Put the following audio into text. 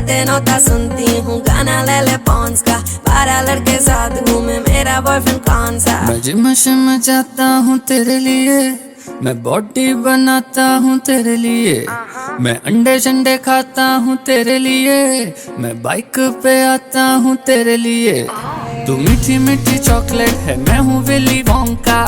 कहते नौता सुनती हूँ गाना ले ले पॉन्स का, 12 लड़के साथ घूमे मेरा बॉयफ्रेंड कौन सा। मैं जिम शिम जाता हूँ तेरे लिए, मैं बॉडी बनाता हूँ तेरे लिए, मैं अंडे शंडे खाता हूँ तेरे लिए, मैं बाइक पे आता हूँ तेरे लिए। तू मीठी मीठी चॉकलेट है, मैं हूँ विली वोंका।